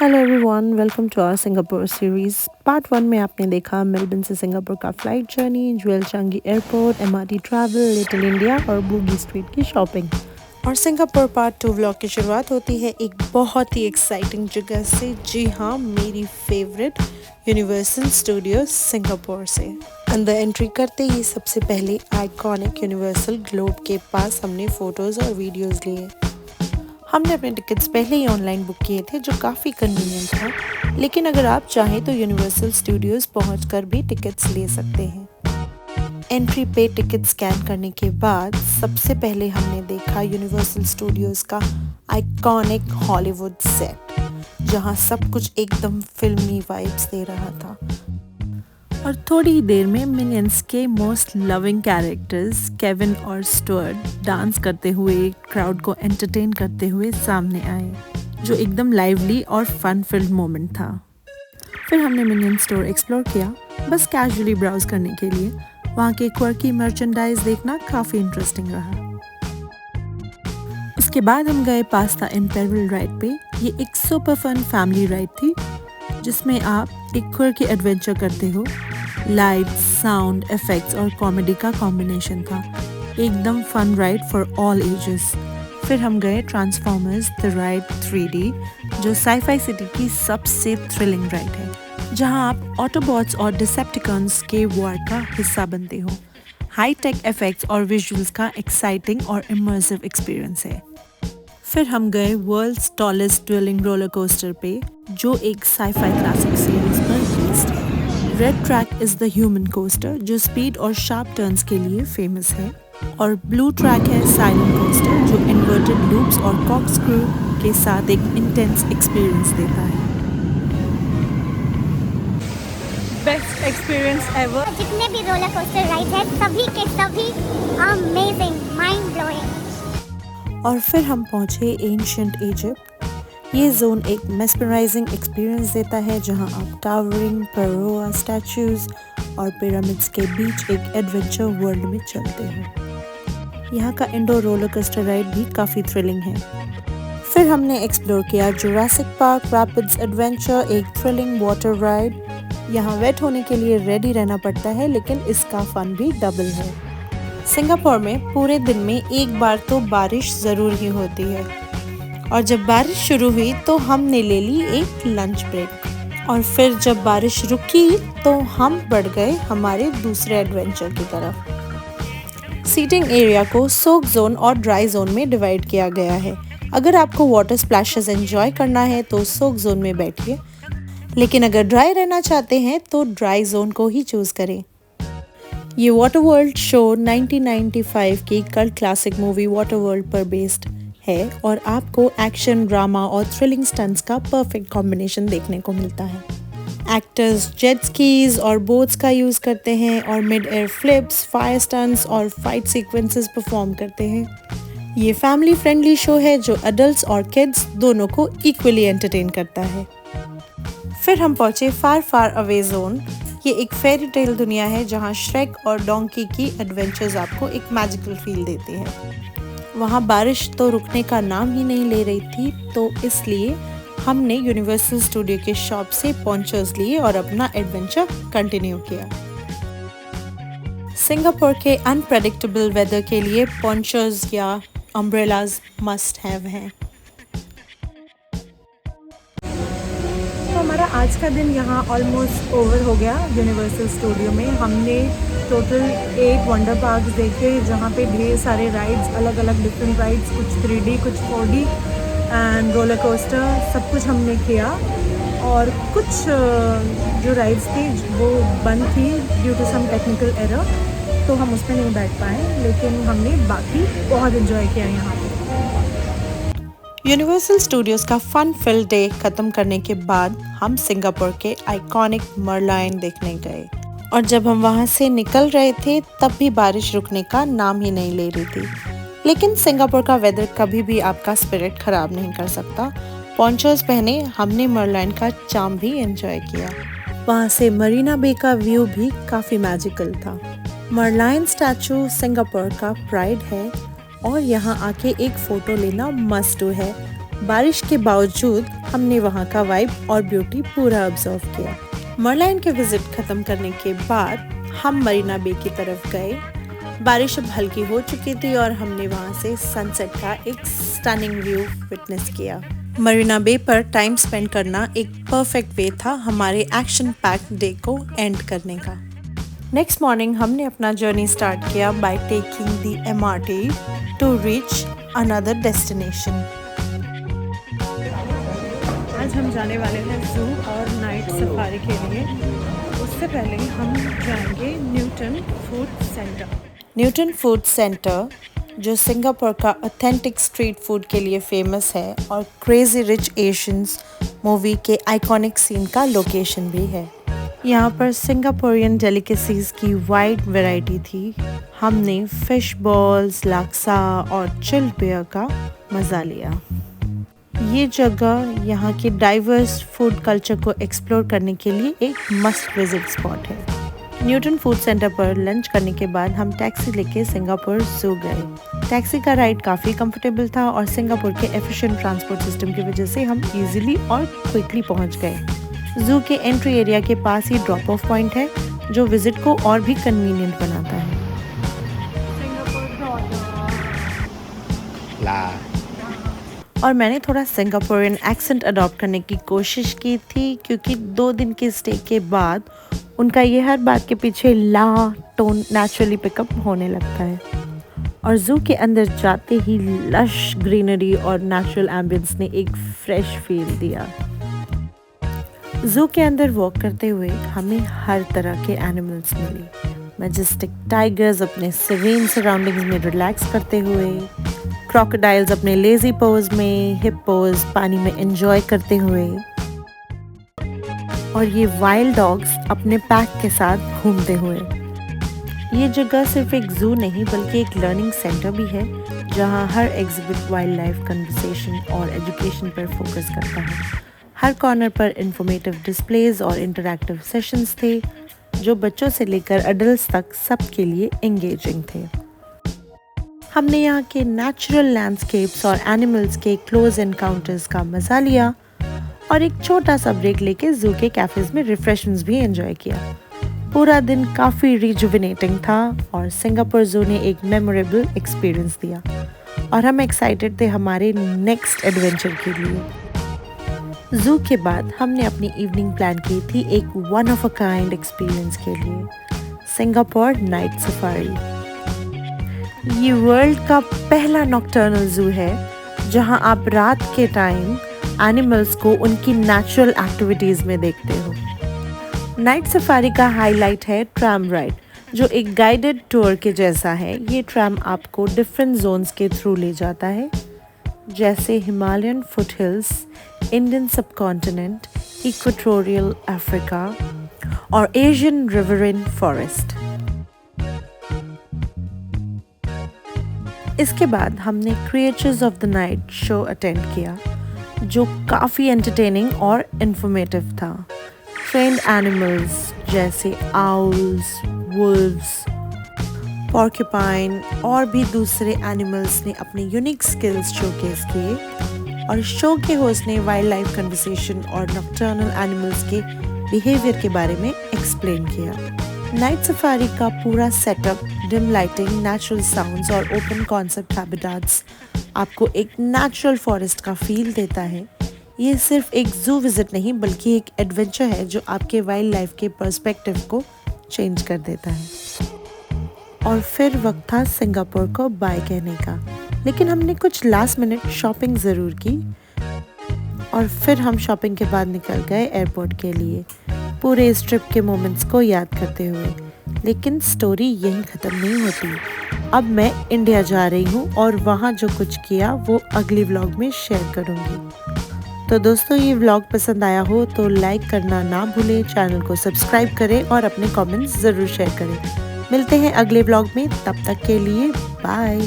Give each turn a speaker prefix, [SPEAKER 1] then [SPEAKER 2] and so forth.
[SPEAKER 1] Hello everyone, welcome to our Singapore series. Part 1 में आपने देखा मेलबर्न से सिंगापुर का flight journey, jewel Changi airport, MRT travel, little India और Bugis street की शॉपिंग। और सिंगापुर पार्ट 2 व्लॉग की शुरुआत होती है एक बहुत ही एक्साइटिंग जगह से। जी हाँ, मेरी फेवरेट यूनिवर्सल स्टूडियो सिंगापुर से। अंदर एंट्री करते ही सबसे पहले आइकॉनिक यूनिवर्सल ग्लोब के पास हमने फ़ोटोज़ और वीडियोज़ लिए। हमने अपने टिकट्स पहले ही ऑनलाइन बुक किए थे, जो काफ़ी कन्वीनियंट था। लेकिन अगर आप चाहें तो यूनिवर्सल स्टूडियोज़ पहुंचकर भी टिकट्स ले सकते हैं। एंट्री पे टिकट स्कैन करने के बाद सबसे पहले हमने देखा यूनिवर्सल स्टूडियोज़ का आइकॉनिक हॉलीवुड सेट, जहां सब कुछ एकदम फिल्मी वाइब्स दे रहा था। और थोड़ी ही देर में मिनियंस के मोस्ट लविंग कैरेक्टर्स केविन और स्टुअर्ट डांस करते हुए क्राउड को एंटरटेन करते हुए सामने आए, जो एकदम लाइवली और फन फिल्ड मोमेंट था। फिर हमने मिनियन स्टोर एक्सप्लोर किया, बस कैजुअली ब्राउज करने के लिए। वहाँ के क्वर्की मर्चेंडाइज देखना काफ़ी इंटरेस्टिंग रहा। उसके बाद हम गए पास्ता इन पेरविल राइड पे। ये एक सुपर फन फैमिली राइड थी, जिसमें आप एक क्वर्की एडवेंचर करते हो। लाइट, साउंड, इफेक्ट्स और कॉमेडी का कॉम्बिनेशन था। एकदम fun ride for all ages. फिर हम गए ट्रांसफॉर्मर्स द राइड 3D, जो साईफाई सिटी की सबसे थ्रिलिंग राइड है, जहां आप ऑटोबॉट्स और डिसेप्टिकॉन्स के वॉर का हिस्सा बनते हो। हाई टेक इफेक्ट्स और विजुअल्स का एक्साइटिंग और इमर्सिव एक्सपीरियंस है। फिर हम गए world's tallest dueling roller coaster पे, जो एक साईफाई क्लासिक सीरीज पर बेस्ड है। Red track is the human coaster, जो स्पीड और शार्प टर्न्स के लिए फेमस है। और ब्लू ट्रैक है साइलेंट कोस्टर, जो इन्वर्टेड लूप्स और कॉर्कस्क्रू के साथ एक इंटेंस एक्सपीरियंस देता है। Best experience ever.
[SPEAKER 2] जितने भी रोलर कोस्टर राइड है, सभी के सभी अमेजिंग, माइंड ब्लोइंग।
[SPEAKER 1] और फिर हम पहुंचे एंशिएंट इजिप्ट। ये जोन एक मेस्मराइजिंग एक्सपीरियंस देता है, जहां आप टावरिंग फरोआ स्टैचूज और पिरामिड्स के बीच एक एडवेंचर वर्ल्ड में चलते हो। यहाँ का इंडोर रोलर कोस्टर राइड भी काफ़ी थ्रिलिंग है। फिर हमने एक्सप्लोर किया जुरासिक पार्क रैपिड्स एडवेंचर, एक थ्रिलिंग वाटर राइड। यहाँ वेट होने के लिए रेडी रहना पड़ता है, लेकिन इसका फन भी डबल है। सिंगापुर में पूरे दिन में एक बार तो बारिश ज़रूर ही होती है, और जब बारिश शुरू हुई तो हमने ले ली एक लंच ब्रेक। और फिर जब बारिश रुकी तो हम बढ़ गए हमारे दूसरे एडवेंचर की तरफ। सीटिंग एरिया को सोक जोन और ड्राई जोन में डिवाइड किया गया है। अगर आपको वाटर स्प्लैशेस एंजॉय करना है तो सोक जोन में बैठिए, लेकिन अगर ड्राई रहना चाहते हैं तो ड्राई जोन को ही चूज़ करें। ये वाटर वर्ल्ड शो 1995 की cult classic movie Water World पर बेस्ड है, और आपको एक्शन, ड्रामा और थ्रिलिंग स्टंट्स का परफेक्ट कॉम्बिनेशन देखने को मिलता है। एक्टर्स जेट स्कीज और बोट्स का यूज़ करते हैं, और mid air flips, fire stunts और फाइट सीक्वेंसेस परफॉर्म करते हैं। ये फैमिली फ्रेंडली शो है, जो अडल्ट्स और किड्स दोनों को इक्वली एंटरटेन करता है। फिर हम पहुंचे फार फार अवे जोन। ये एक फेरी टेल दुनिया है, जहां श्रेक और डोंकी की एडवेंचर्स आपको एक मैजिकल फील देते हैं। वहाँ बारिश तो रुकने का नाम ही नहीं ले रही थी, तो इसलिए हमने यूनिवर्सल स्टूडियो के शॉप से पॉन्चर्स लिए और अपना एडवेंचर कंटिन्यू किया। सिंगापुर के अनप्रेडिक्टेबल वेदर के लिए पॉन्चर्स या अम्ब्रेलाज मस्ट हैव हैं। तो हमारा आज का दिन यहाँ ऑलमोस्ट ओवर हो गया। यूनिवर्सल स्टूडियो में हमने टोटल 8 वंडर पार्क देखे, जहाँ पे ढेर सारे राइड्स, अलग अलग डिफरेंट राइड्स, कुछ 3D, कुछ 4D एंड रोलर कोस्टर, सब कुछ हमने किया। और कुछ जो राइड्स थी वो बंद थी due to some technical error, तो हम उसमें नहीं बैठ पाए, लेकिन हमने बाकी बहुत एंजॉय किया यहाँ पे। यूनिवर्सल स्टूडियोज़ का फन फिल्ड डे ख़त्म करने के बाद हम सिंगापुर के आइकॉनिक मरलाइन देखने गए, और जब हम वहाँ से निकल रहे थे तब भी बारिश रुकने का नाम ही नहीं ले रही थी। लेकिन सिंगापुर का वेदर कभी भी आपका स्पिरिट ख़राब नहीं कर सकता। पॉन्चर्स पहने हमने मरलाइन का चार्म भी एंजॉय किया। वहाँ से मरीना बे का व्यू भी काफ़ी मैजिकल था। मरलाइन स्टैचू सिंगापुर का प्राइड है, और यहाँ आके एक फ़ोटो लेना मस्ट डू है। बारिश के बावजूद हमने वहाँ का वाइब और ब्यूटी पूरा ऑब्जर्व किया। मरलाइन के विजिट खत्म करने के बाद हम मरीना बे की तरफ गए। बारिश अब हल्की हो चुकी थी और हमने वहाँ से सनसेट का एक स्टनिंग व्यू विटनेस किया। मरीना बे पर टाइम स्पेंड करना एक परफेक्ट वे था हमारे एक्शन पैक्ड डे को एंड करने का। नेक्स्ट मॉर्निंग हमने अपना जर्नी स्टार्ट किया by taking the MRT to reach another destination. आज हम जाने वाले हैं जू और नाइट सफारी के लिए। उससे पहले हम जाएंगे Newton food centre. Newton food centre जो सिंगापुर का ऑथेंटिक स्ट्रीट फूड के लिए फेमस है और क्रेजी रिच एशियंस मूवी के आइकॉनिक सीन का लोकेशन भी है। यहाँ पर सिंगापुरियन डेलिकेसीज की वाइड वैरायटी थी। हमने फिश बॉल्स, लाक्सा और चिल्ड बियर का मज़ा लिया। ये जगह यहाँ के डाइवर्स फूड कल्चर को एक्सप्लोर करने के लिए एक मस्ट विजिट स्पॉट है। न्यूटन फूड सेंटर पर लंच करने के बाद हम टैक्सी लेके सिंगापुर जू गए। टैक्सी का राइड काफ़ी कंफर्टेबल था और सिंगापुर के एफिशिएंट ट्रांसपोर्ट सिस्टम की वजह से हम इजीली और क्विकली पहुंच गए। जू के एंट्री एरिया के पास ही ड्रॉप ऑफ पॉइंट है जो विजिट को और भी कन्वीनियंट बनाता है। और मैंने थोड़ा सिंगापुरियन एक्सेंट अडॉप्ट करने की कोशिश की थी क्योंकि 2 दिन के स्टे के बाद उनका ये हर बात के पीछे ला टोन नेचुरली पिकअप होने लगता है। और जू के अंदर जाते ही लश ग्रीनरी और नेचुरल एम्बियंस ने एक फ्रेश फील दिया। जू के अंदर वॉक करते हुए हमें हर तरह के एनिमल्स मिले। मैजेस्टिक टाइगर्स अपने सेरेन सराउंडिंग्स में रिलैक्स करते हुए, क्रोकोडाइल्स अपने लेजी पोज में, हिप्पोज पानी में एंजॉय करते हुए और ये वाइल्ड डॉग्स अपने पैक के साथ घूमते हुए। ये जगह सिर्फ एक जू नहीं बल्कि एक लर्निंग सेंटर भी है जहाँ हर एग्जिबिट वाइल्ड लाइफ कन्वर्सेशन और एजुकेशन पर फोकस करता है। हर कॉर्नर पर इंफॉर्मेटिव डिस्प्लेज और इंटरैक्टिव सेशंस थे जो बच्चों से लेकर अडल्ट्स तक सबके लिए एंगेजिंग थे। हमने यहाँ के नेचुरल लैंडस्केप्स और एनिमल्स के क्लोज एनकाउंटर्स का मजा लिया और एक छोटा सा ब्रेक लेके जू के कैफेज में रिफ्रेशमेंट्स भी एंजॉय किया। पूरा दिन काफ़ी रिजुविनेटिंग था और सिंगापुर जू ने एक मेमोरेबल एक्सपीरियंस दिया और हम एक्साइटेड थे हमारे नेक्स्ट एडवेंचर के लिए। जू के बाद हमने अपनी इवनिंग प्लान की थी एक one of a kind experience के लिए, सिंगापुर नाइट सफारी। ये वर्ल्ड का पहला नॉकटर्नल जू है जहां आप रात के टाइम एनिमल्स को उनकी नेचुरल एक्टिविटीज़ में देखते हो। नाइट सफारी का हाईलाइट है ट्रैम राइड जो एक गाइडेड टूर के जैसा है। ये ट्रैम आपको डिफरेंट जोन्स के थ्रू ले जाता है जैसे Himalayan foothills, Indian subcontinent, equatorial Africa और एशियन रिवरइन फॉरेस्ट। इसके बाद हमने creatures of the night show attend किया जो काफ़ी एंटरटेनिंग और इन्फॉर्मेटिव था। ट्रेन्ड एनिमल्स जैसे आउल्स, वुल्व्स, पॉर्क्यूपाइन और भी दूसरे एनिमल्स ने अपने यूनिक स्किल्स शोकेस किए और शो के होस्ट ने वाइल्ड लाइफ कन्वर्सेशन और नॉकटर्नल एनिमल्स के बिहेवियर के बारे में एक्सप्लेन किया। नाइट सफारी का पूरा setup, dim lighting, natural sounds और ओपन कॉन्सेप्ट हैबिटाट्स आपको एक नेचुरल फॉरेस्ट का फील देता है। ये सिर्फ एक जू विजिट नहीं बल्कि एक एडवेंचर है जो आपके वाइल्ड लाइफ के पर्सपेक्टिव को चेंज कर देता है। और फिर वक्त था सिंगापुर को बाय कहने का, लेकिन हमने कुछ लास्ट मिनट शॉपिंग ज़रूर की और फिर हम शॉपिंग के बाद निकल गए एयरपोर्ट के लिए पूरे इस ट्रिप के मोमेंट्स को याद करते हुए। लेकिन स्टोरी यहीं ख़त्म नहीं होती। अब मैं इंडिया जा रही हूँ और वहाँ जो कुछ किया वो अगली व्लॉग में शेयर करूँगी। तो दोस्तों ये व्लॉग पसंद आया हो तो लाइक करना ना भूलें, चैनल को सब्सक्राइब करें और अपने कमेंट्स ज़रूर शेयर करें। मिलते हैं अगले व्लॉग में, तब तक के लिए बाय।